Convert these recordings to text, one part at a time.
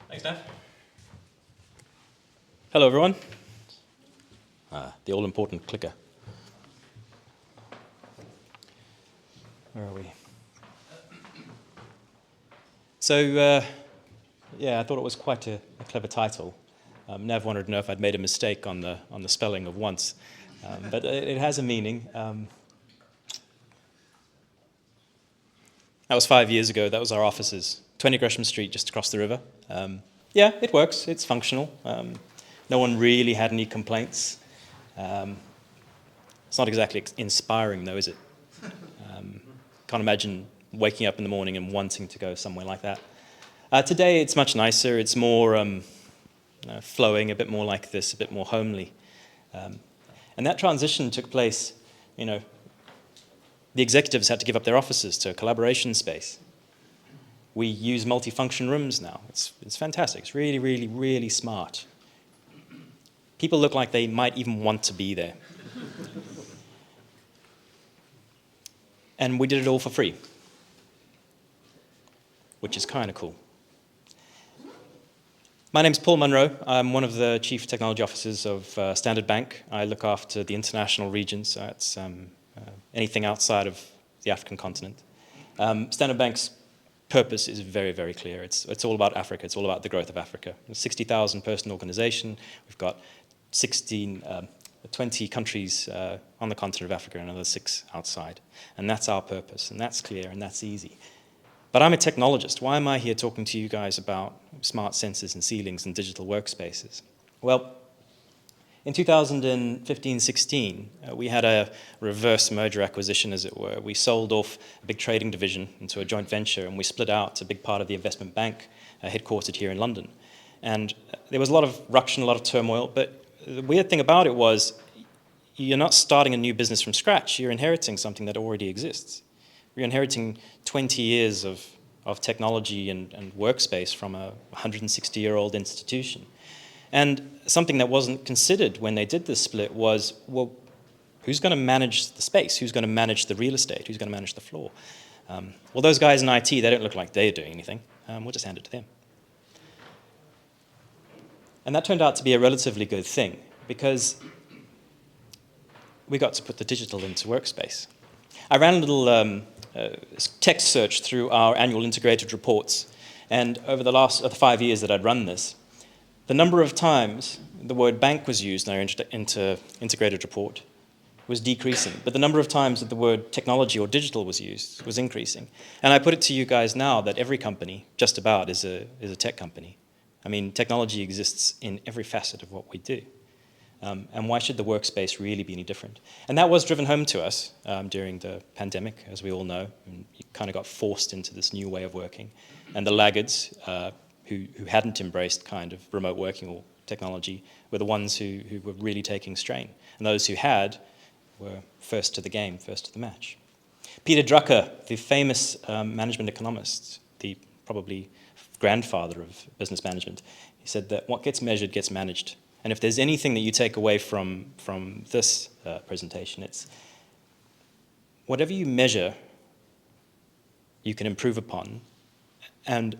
Thanks, Nav. Hello, everyone. The all-important clicker. Where are we? So, yeah, I thought it was quite a clever title. Nav wanted to know if I'd made a mistake on the spelling of once, but it has a meaning. That was 5 years ago. That was our offices, 20 Gresham Street, just across the river. Yeah, it works. It's functional. No one really had any complaints. It's not exactly inspiring, though, is it? Can't imagine waking up in the morning and wanting to go somewhere like that. Today, it's much nicer. It's more flowing, a bit more like this, a bit more homely. And that transition took place, the executives had to give up their offices to a collaboration space. We use multifunction rooms now. It's fantastic. It's really, really, really smart. People look like they might even want to be there. And we did it all for free, which is kind of cool. My name's Paul Monroe. I'm one of the chief technology officers of Standard Bank. I look after the international regions, so it's anything outside of the African continent. Standard Bank's purpose is very, very clear. It's all about Africa. It's all about the growth of Africa. We're a 60,000 person organization. We've got 20 countries on the continent of Africa and another 6 outside. And that's our purpose, and that's clear, and that's easy. But I'm a technologist. Why am I here talking to you guys about smart sensors and ceilings and digital workspaces? Well, in 2015-16, we had a reverse merger acquisition, as it were. We sold off a big trading division into a joint venture, and we split out a big part of the investment bank headquartered here in London. And there was a lot of ruction, a lot of turmoil, but the weird thing about it was you're not starting a new business from scratch. You're inheriting something that already exists. You're inheriting 20 years of technology and workspace from a 160-year-old institution. And something that wasn't considered when they did this split was, well, who's going to manage the space? Who's going to manage the real estate? Who's going to manage the floor? Well, those guys in IT, they don't look like they're doing anything. We'll just hand it to them. And that turned out to be a relatively good thing, because we got to put the digital into Workspace. I ran a little text search through our annual integrated reports, and over the last 5 years that I'd run this, the number of times the word bank was used in our integrated report was decreasing, but the number of times that the word technology or digital was used was increasing. And I put it to you guys now that every company, just about, is a tech company. I mean, technology exists in every facet of what we do. And why should the workspace really be any different? And that was driven home to us during the pandemic, as we all know. And you kind of got forced into this new way of working. And the laggards, who hadn't embraced kind of remote working or technology, were the ones who were really taking strain. And those who had were first to the game, first to the match. Peter Drucker, the famous management economist, the probably grandfather of business management, he said that what gets measured gets managed. And if there's anything that you take away from this presentation, it's whatever you measure, you can improve upon, and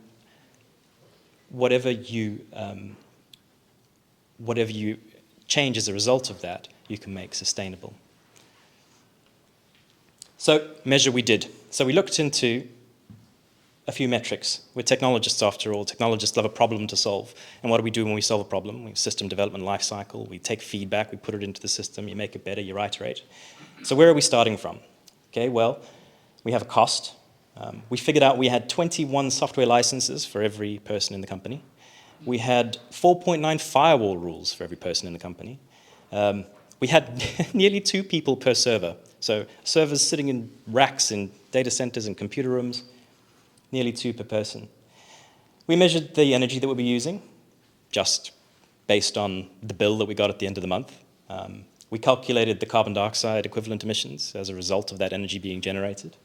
whatever you change as a result of that, you can make sustainable. So measure we did. So we looked into a few metrics. We're technologists after all. Technologists love a problem to solve. And what do we do when we solve a problem? We have system development life cycle. We take feedback, we put it into the system, you make it better, you iterate. So where are we starting from? Okay, well, we have a cost. We figured out we had 21 software licenses for every person in the company. We had 4.9 firewall rules for every person in the company. We had nearly 2 people per server. So servers sitting in racks in data centers and computer rooms, nearly 2 per person. We measured the energy that we'll be using, just based on the bill that we got at the end of the month. We calculated the carbon dioxide equivalent emissions as a result of that energy being generated.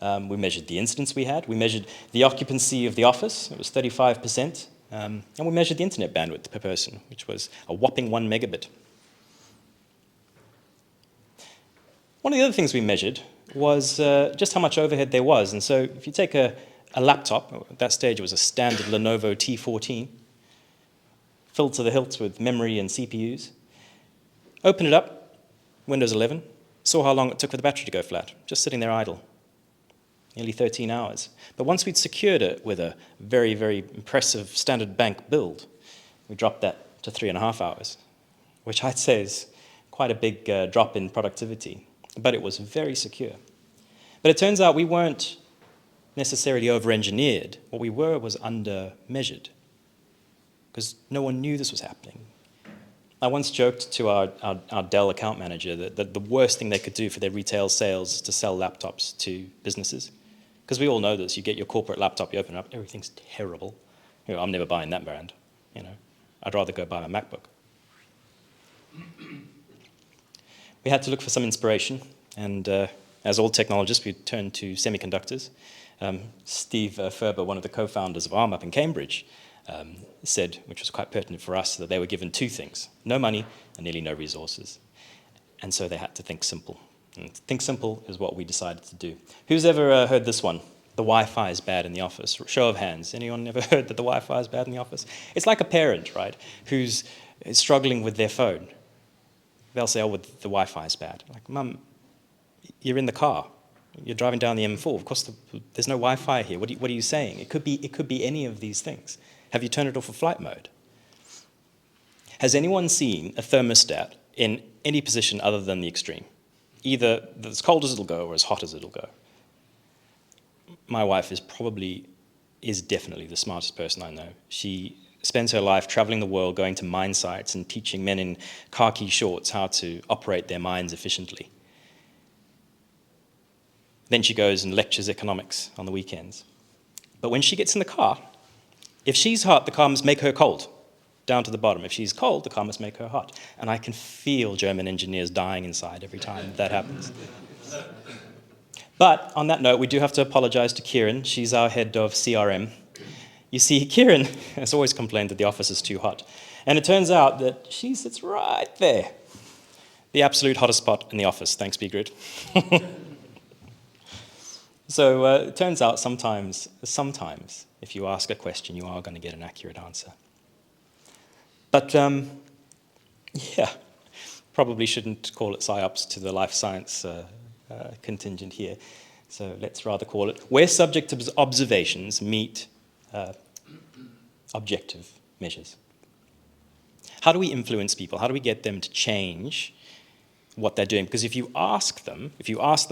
We measured the incidents we had. We measured the occupancy of the office. It was 35%. And we measured the internet bandwidth per person, which was a whopping 1 megabit. One of the other things we measured was just how much overhead there was. And so if you take a a laptop. At that stage, it was a standard Lenovo T14, filled to the hilt with memory and CPUs. Opened it up, Windows 11, saw how long it took for the battery to go flat, just sitting there idle. Nearly 13 hours. But once we'd secured it with a very, very impressive standard bank build, we dropped that to 3.5 hours, which I'd say is quite a big drop in productivity, but it was very secure. But it turns out we weren't necessarily over-engineered. What we were was under-measured, because no one knew this was happening. I once joked to our Dell account manager that the worst thing they could do for their retail sales is to sell laptops to businesses. Because we all know this. You get your corporate laptop, you open it up, everything's terrible. I'm never buying that brand. I'd rather go buy a MacBook. We had to look for some inspiration, and as all technologists, we turned to semiconductors. Steve Ferber, one of the co-founders of ARM up in Cambridge, said, which was quite pertinent for us, that they were given two things: no money and nearly no resources. And so they had to think simple. And think simple is what we decided to do. Who's ever heard this one? The Wi-Fi is bad in the office. Show of hands. Anyone ever heard that the Wi-Fi is bad in the office? It's like a parent, right, who's struggling with their phone. They'll say, oh, well, the Wi-Fi is bad. Like, Mum, you're in the car. You're driving down the M4. Of course, there's no Wi-Fi here. What are you saying? It could be any of these things. Have you turned it off for flight mode? Has anyone seen a thermostat in any position other than the extreme? Either as cold as it'll go or as hot as it'll go. My wife is definitely the smartest person I know. She spends her life traveling the world, going to mine sites and teaching men in khaki shorts how to operate their mines efficiently. Then she goes and lectures economics on the weekends. But when she gets in the car, if she's hot, the car must make her cold, down to the bottom. If she's cold, the car must make her hot. And I can feel German engineers dying inside every time that happens. But on that note, we do have to apologize to Kieran. She's our head of CRM. You see, Kieran has always complained that the office is too hot. And it turns out that she sits right there, the absolute hottest spot in the office, thanks bGrid. So it turns out sometimes, if you ask a question, you are going to get an accurate answer. But yeah, probably shouldn't call it PsyOps to the life science contingent here. So let's rather call it where subjective observations meet objective measures. How do we influence people? How do we get them to change what they're doing? Because if you ask them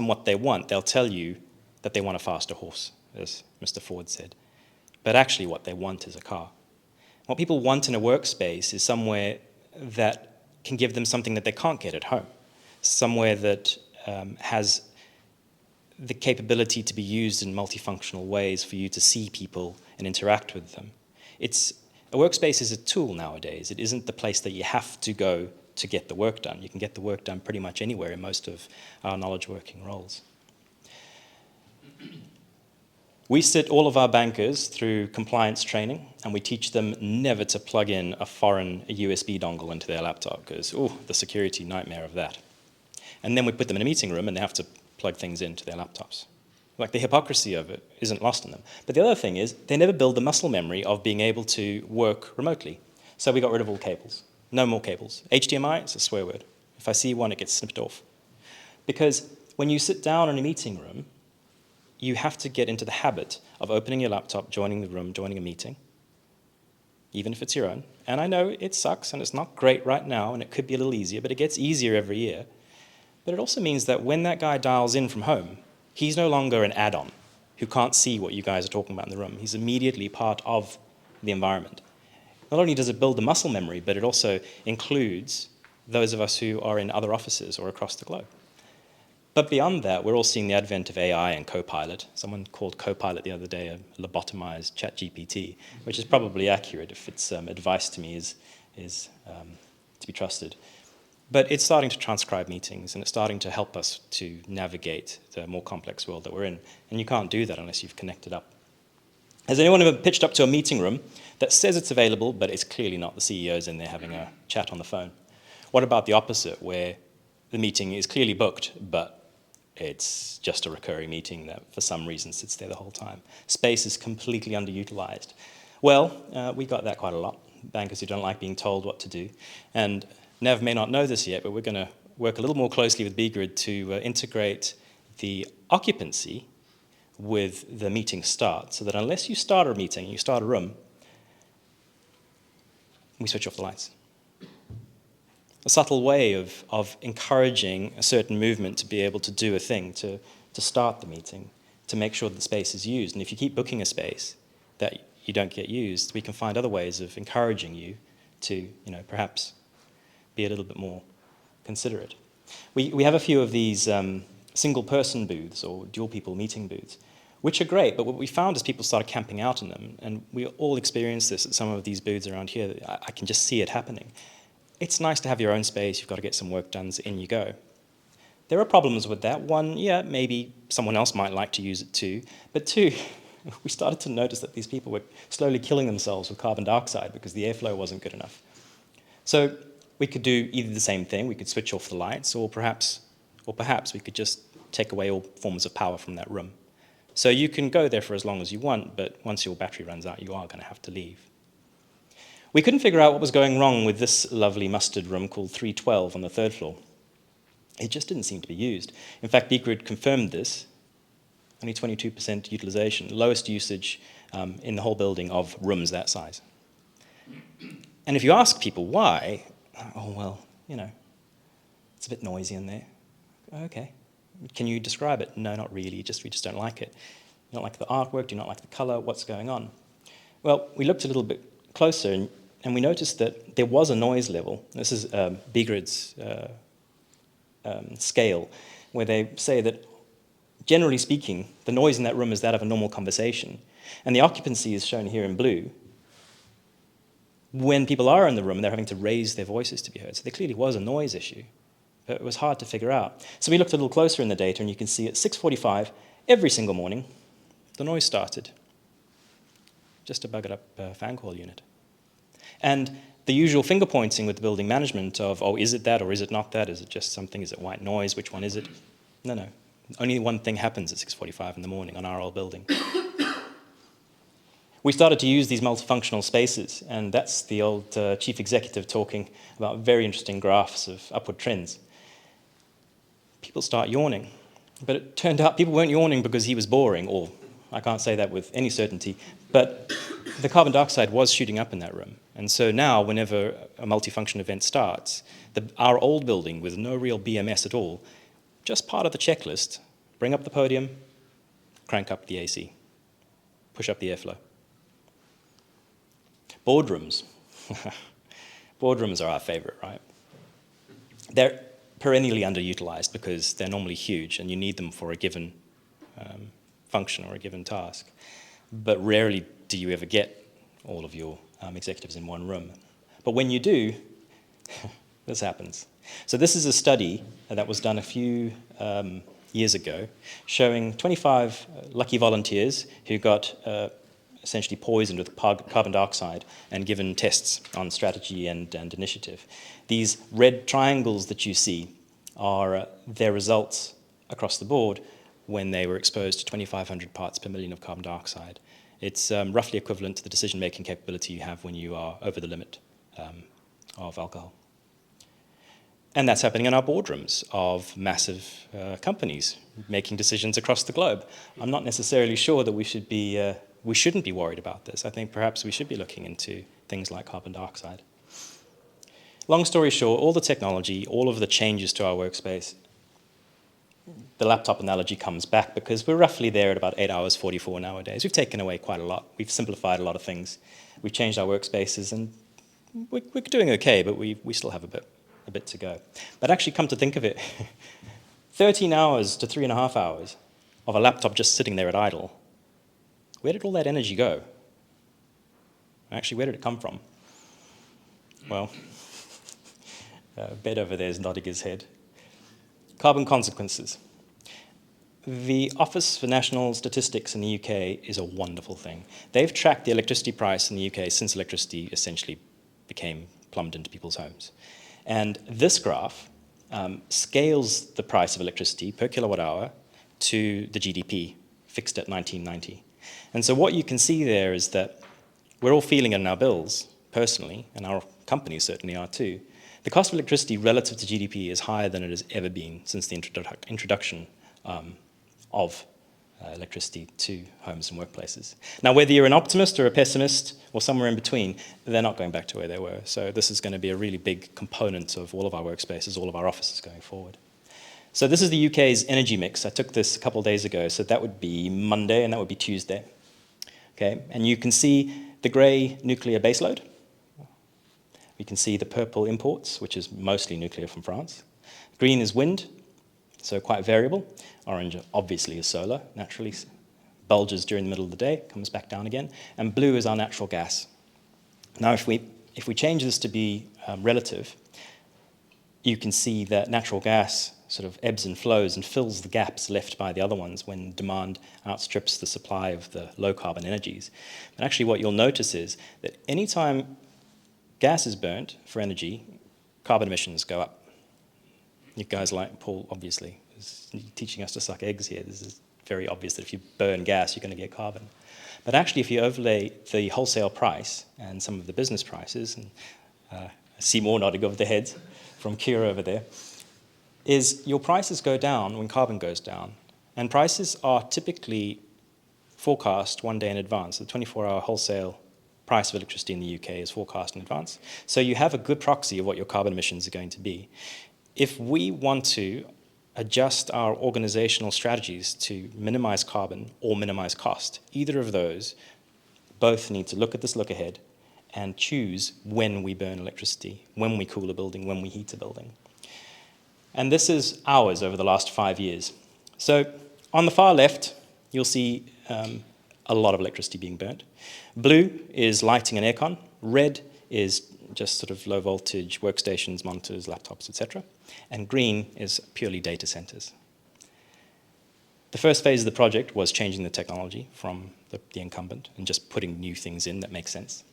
what they want, they'll tell you that they want a faster horse, as Mr. Ford said. But actually what they want is a car. What people want in a workspace is somewhere that can give them something that they can't get at home, somewhere that has the capability to be used in multifunctional ways for you to see people and interact with them. A workspace is a tool nowadays. It isn't the place that you have to go to get the work done. You can get the work done pretty much anywhere in most of our knowledge working roles. We sit all of our bankers through compliance training, and we teach them never to plug in a foreign USB dongle into their laptop, because, the security nightmare of that. And then we put them in a meeting room, and they have to plug things into their laptops. Like, the hypocrisy of it isn't lost on them. But the other thing is, they never build the muscle memory of being able to work remotely. So we got rid of all cables. No more cables. HDMI, it's a swear word. If I see one, it gets snipped off. Because when you sit down in a meeting room, you have to get into the habit of opening your laptop, joining the room, joining a meeting, even if it's your own. And I know it sucks, and it's not great right now, and it could be a little easier, but it gets easier every year. But it also means that when that guy dials in from home, he's no longer an add-on who can't see what you guys are talking about in the room. He's immediately part of the environment. Not only does it build the muscle memory, but it also includes those of us who are in other offices or across the globe. But beyond that, we're all seeing the advent of AI and Copilot. Someone called Copilot the other day a lobotomized ChatGPT, which is probably accurate if its advice to me is to be trusted. But it's starting to transcribe meetings, and it's starting to help us to navigate the more complex world that we're in. And you can't do that unless you've connected up. Has anyone ever pitched up to a meeting room that says it's available, but it's clearly not? The CEO's in there having a chat on the phone. What about the opposite, where the meeting is clearly booked, but it's just a recurring meeting that for some reason sits there the whole time. Space is completely underutilized. Well, we got that quite a lot. Bankers who don't like being told what to do. And Nev may not know this yet, but we're going to work a little more closely with bGrid to integrate the occupancy with the meeting start, so that unless you start a meeting, you start a room, we switch off the lights. A subtle way of encouraging a certain movement to be able to do a thing, to start the meeting, to make sure that the space is used. And if you keep booking a space that you don't get used, we can find other ways of encouraging you to, perhaps be a little bit more considerate. We have a few of these single-person booths or dual-people meeting booths, which are great, but what we found is people started camping out in them, and we all experienced this at some of these booths around here. I can just see it happening. It's nice to have your own space, you've got to get some work done, so in you go. There are problems with that. One, yeah, maybe someone else might like to use it too, but two, we started to notice that these people were slowly killing themselves with carbon dioxide because the airflow wasn't good enough. So we could do either the same thing, we could switch off the lights, or perhaps we could just take away all forms of power from that room. So you can go there for as long as you want, but once your battery runs out, you are going to have to leave. We couldn't figure out what was going wrong with this lovely mustard room called 312 on the 3rd floor. It just didn't seem to be used. In fact, bGrid confirmed this. Only 22% utilization, lowest usage in the whole building of rooms that size. And if you ask people why, oh, well, it's a bit noisy in there. Okay. Can you describe it? No, not really. We just don't like it. You don't like the artwork? Do you not like the color? What's going on? Well, we looked a little bit closer, and we noticed that there was a noise level. This is bGrid's scale, where they say that, generally speaking, the noise in that room is that of a normal conversation. And the occupancy is shown here in blue. When people are in the room, they're having to raise their voices to be heard. So there clearly was a noise issue. But it was hard to figure out. So we looked a little closer in the data, and you can see at 6:45, every single morning, the noise started. Just a buggered up fan coil unit. And the usual finger pointing with the building management of, oh, is it that or is it not that? Is it just something? Is it white noise? Which one is it? No. Only one thing happens at 6:45 in the morning on our old building. We started to use these multifunctional spaces, and that's the old chief executive talking about very interesting graphs of upward trends. People start yawning, but it turned out people weren't yawning because he was boring, or I can't say that with any certainty, but the carbon dioxide was shooting up in that room. And so now, whenever a multifunction event starts, our old building with no real BMS at all, just part of the checklist, bring up the podium, crank up the AC, push up the airflow. Boardrooms. Boardrooms are our favorite, right? They're perennially underutilized because they're normally huge and you need them for a given function or a given task. But rarely do you ever get all of your executives in one room. But when you do, this happens. So this is a study that was done a few years ago showing 25 lucky volunteers who got essentially poisoned with carbon dioxide and given tests on strategy and initiative. These red triangles that you see are their results across the board when they were exposed to 2,500 parts per million of carbon dioxide. It's roughly equivalent to the decision-making capability you have when you are over the limit of alcohol. And that's happening in our boardrooms of massive companies making decisions across the globe. I'm not necessarily sure that we shouldn't be worried about this. I think perhaps we should be looking into things like carbon dioxide. Long story short, all the technology, all of the changes to our workspace, the laptop analogy comes back because we're roughly there at about 8 hours 44 nowadays. We've taken away quite a lot. We've simplified a lot of things. We've changed our workspaces, and we're doing okay, but we still have a bit to go. But actually, come to think of it, 13 hours to 3.5 hours of a laptop just sitting there at idle, where did all that energy go? Actually, where did it come from? Well, Ben over there is nodding his head. Carbon consequences. The Office for National Statistics in the UK is a wonderful thing. They've tracked the electricity price in the UK since electricity essentially plumbed into people's homes. And this graph scales the price of electricity per kilowatt hour to the GDP, fixed at 1990. And so what you can see there is that we're all feeling it in our bills, personally, and our companies certainly are too. The cost of electricity relative to GDP is higher than it has ever been since the introduction of electricity to homes and workplaces. Now, whether you're an optimist or a pessimist or somewhere in between, they're not going back to where they were. So this is going to be a really big component of all of our workspaces, all of our offices going forward. So this is the UK's energy mix. I took this a couple of days ago, so that would be Monday and that would be Tuesday. Okay, and you can see the grey nuclear baseload. We can see the purple imports, which is mostly nuclear from France. Green is wind, so quite variable. Orange obviously is solar, naturally bulges during the middle of the day, comes back down again. And blue is our natural gas. Now if we change this to be relative, you can see that natural gas sort of ebbs and flows and fills the gaps left by the other ones when demand outstrips the supply of the low carbon energies. But actually what you'll notice is that anytime gas is burnt for energy, carbon emissions go up. You guys like Paul, obviously, is teaching us to suck eggs here. This is very obvious that if you burn gas, you're going to get carbon. But actually, if you overlay the wholesale price and some of the business prices, and I see more nodding over their heads from Kira over there, is your prices go down when carbon goes down. And prices are typically forecast 1 day in advance. The 24-hour wholesale price of electricity in the UK is forecast in advance. So you have a good proxy of what your carbon emissions are going to be. If we want to adjust our organizational strategies to minimize carbon or minimize cost, either of those both need to look at this look ahead and choose when we burn electricity, when we cool a building, when we heat a building. And this is ours over the last 5 years. So on the far left, you'll see a lot of electricity being burnt. Blue is lighting and aircon. Red is just sort of low voltage workstations, monitors, laptops, etc. And green is purely data centers. The first phase of the project was changing the technology from the incumbent and just putting new things in that make sense.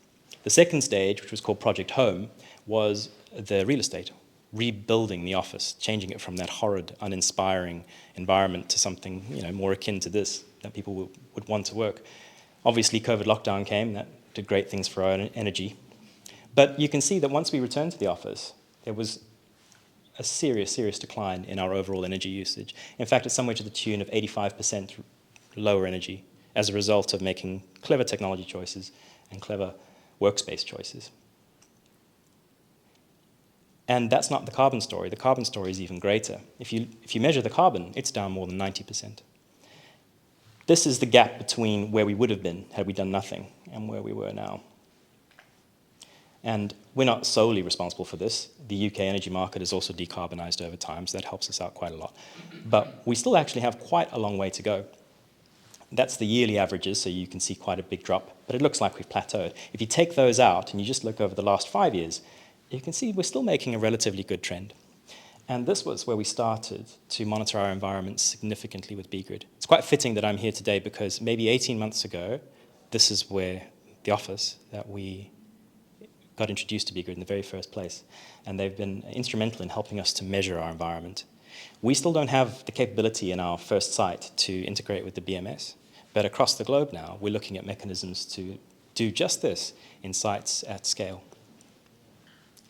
The second stage, which was called Project Home, was the real estate, rebuilding the office, changing it from that horrid, uninspiring environment to something more akin to this, that people would want to work. Obviously, COVID lockdown came, that did great things for our energy. But you can see that once we returned to the office, there was a serious decline in our overall energy usage. In fact, it's somewhere to the tune of 85% lower energy as a result of making clever technology choices and clever workspace choices. And that's not the carbon story. The carbon story is even greater. If you measure the carbon, it's down more than 90%. This is the gap between where we would have been had we done nothing and where we were now. And we're not solely responsible for this. The UK energy market has also decarbonized over time, so that helps us out quite a lot. But we still actually have quite a long way to go. That's the yearly averages, so you can see quite a big drop, but it looks like we've plateaued. If you take those out and you just look over the last 5 years, you can see we're still making a relatively good trend. And this was where we started to monitor our environment significantly with bGrid. It's quite fitting that I'm here today because maybe 18 months ago, this is where the office that we got introduced to bGrid in the very first place. And they've been instrumental in helping us to measure our environment. We still don't have the capability in our first site to integrate with the BMS, but across the globe now, we're looking at mechanisms to do just this in sites at scale.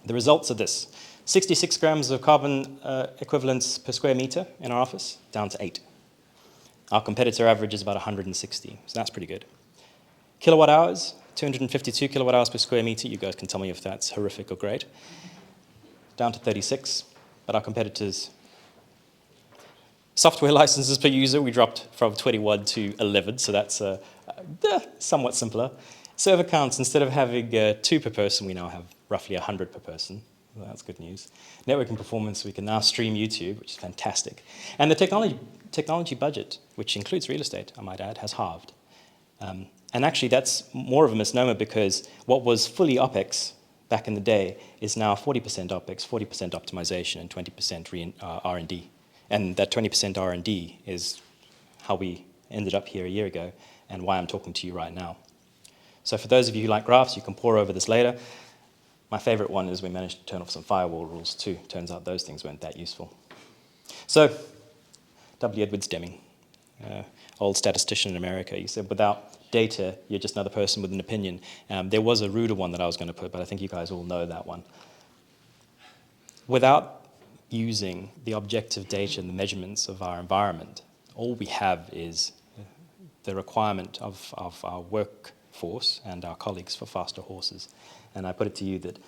The results are this: 66 grams of carbon equivalents per square meter in our office, down to 8. Our competitor average is about 160, so that's pretty good. Kilowatt hours, 252 kilowatt hours per square meter. You guys can tell me if that's horrific or great. Down to 36, but our competitors. Software licenses per user, we dropped from 21 to 11, so that's somewhat simpler. Server counts, instead of having 2 per person, we now have roughly 100 per person. Well, that's good news. Networking performance, we can now stream YouTube, which is fantastic. And the technology budget, which includes real estate, I might add, has halved. And actually, that's more of a misnomer because what was fully OpEx back in the day is now 40% OpEx, 40% optimization, and 20% R&D. And that 20% R&D is how we ended up here a year ago and why I'm talking to you right now. So for those of you who like graphs, you can pore over this later. my favorite one is we managed to turn off some firewall rules too. Turns out those things weren't that useful. So, W. Edwards Deming, old statistician in America, he said, without data, you're just another person with an opinion. There was a ruder one that I was going to put, but I think you guys all know that one. Without using the objective data and the measurements of our environment, all we have is the requirement of our workforce and our colleagues for faster horses. And I put it to you that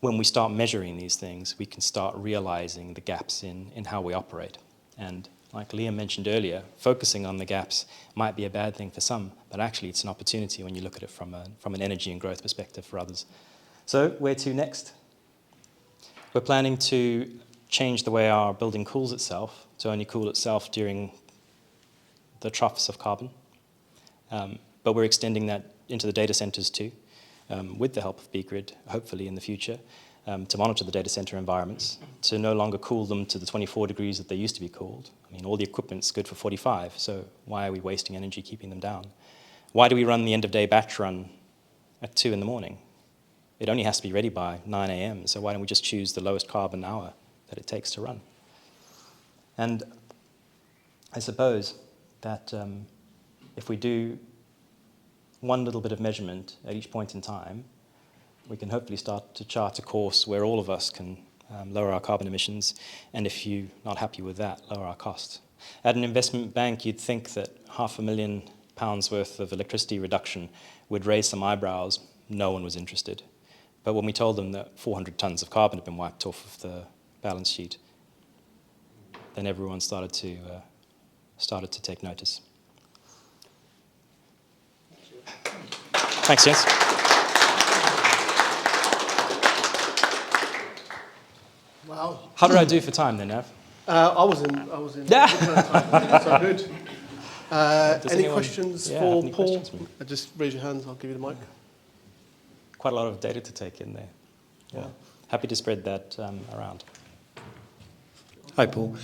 when we start measuring these things, we can start realizing the gaps in how we operate. And like Liam mentioned earlier, focusing on the gaps might be a bad thing for some, but actually it's an opportunity when you look at it from an energy and growth perspective for others. So where to next? We're planning to change the way our building cools itself, to only cool itself during the troughs of carbon. But we're extending that into the data centers too, with the help of bGrid, hopefully in the future, to monitor the data center environments, to no longer cool them to the 24 degrees that they used to be cooled. I mean, all the equipment's good for 45, so why are we wasting energy keeping them down? Why do we run the end-of-day batch run at 2 in the morning? It only has to be ready by 9 a.m., so why don't we just choose the lowest carbon hour that it takes to run? And I suppose that if we do one little bit of measurement at each point in time, we can hopefully start to chart a course where all of us can lower our carbon emissions, and if you're not happy with that, lower our costs. At an investment bank, you'd think that £500,000 worth of electricity reduction would raise some eyebrows. No one was interested. But when we told them that 400 tons of carbon had been wiped off of the balance sheet, then everyone started to take notice. Thanks, Jens. Wow. How did I do for time then, Nav? I was in. Yeah. So good. Any questions for Paul? Just raise your hands. I'll give you the mic. Quite a lot of data to take in there. Yeah. Happy to spread that around. Hi, Paul.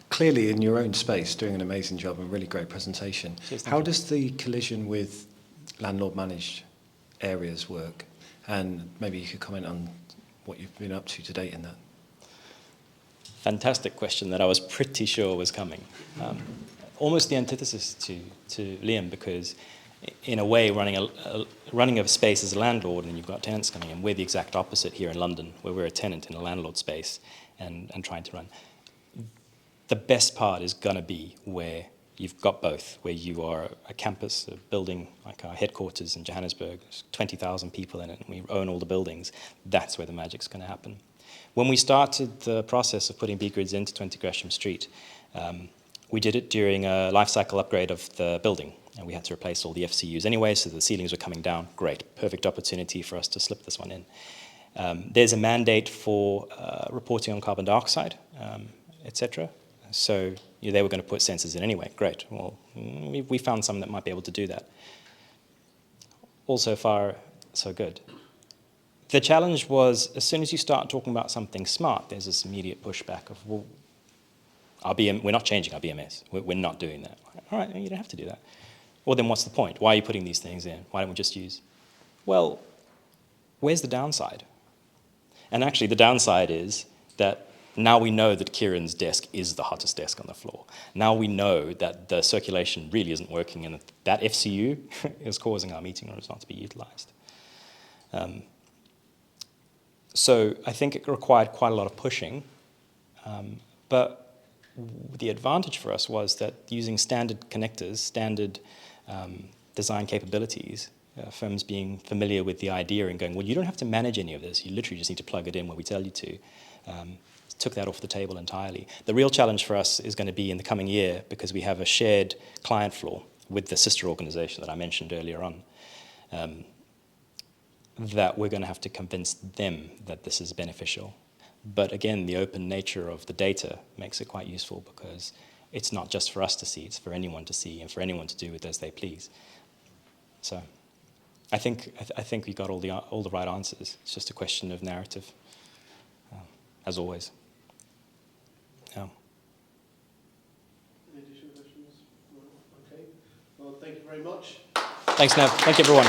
Clearly, in your own space, doing an amazing job and really great presentation. Cheers, How does the collision with landlord-managed areas work? And maybe you could comment on what you've been up to date in that. Fantastic question that I was pretty sure was coming. Almost the antithesis to Liam, because in a way, running a space as a landlord and you've got tenants coming in, we're the exact opposite here in London, where we're a tenant in a landlord space and trying to run. The best part is going to be where you've got both, where you are a campus, a building like our headquarters in Johannesburg, there's 20,000 people in it, and we own all the buildings. That's where the magic's going to happen. When we started the process of putting bGrids into 20 Gresham Street, we did it during a life cycle upgrade of the building, and we had to replace all the FCUs anyway, so the ceilings were coming down. Great, perfect opportunity for us to slip this one in. There's a mandate for reporting on carbon dioxide, etc. So they were going to put sensors in anyway. Great. Well, we found some that might be able to do that. All so far, so good. The challenge was, as soon as you start talking about something smart, there's this immediate pushback of, well, we're not changing our BMS. We're not doing that. All right, you don't have to do that. Well, then what's the point? Why are you putting these things in? Why don't we just use? Well, where's the downside? And actually, the downside is that now we know that Kieran's desk is the hottest desk on the floor. Now we know that the circulation really isn't working and that FCU is causing our meeting rooms not to be utilized. So I think it required quite a lot of pushing, but the advantage for us was that using standard connectors, standard design capabilities, firms being familiar with the idea and going, well, you don't have to manage any of this. You literally just need to plug it in where we tell you to. Took that off the table entirely. The real challenge for us is going to be in the coming year, because we have a shared client floor with the sister organization that I mentioned earlier on, that we're going to have to convince them that this is beneficial. But again, the open nature of the data makes it quite useful, because it's not just for us to see, it's for anyone to see and for anyone to do with as they please. So I think we got all the right answers. It's just a question of narrative, as always. Yeah. Any additional questions? No? Okay. Well, thank you very much. Thanks, Nev. Thank you, everyone.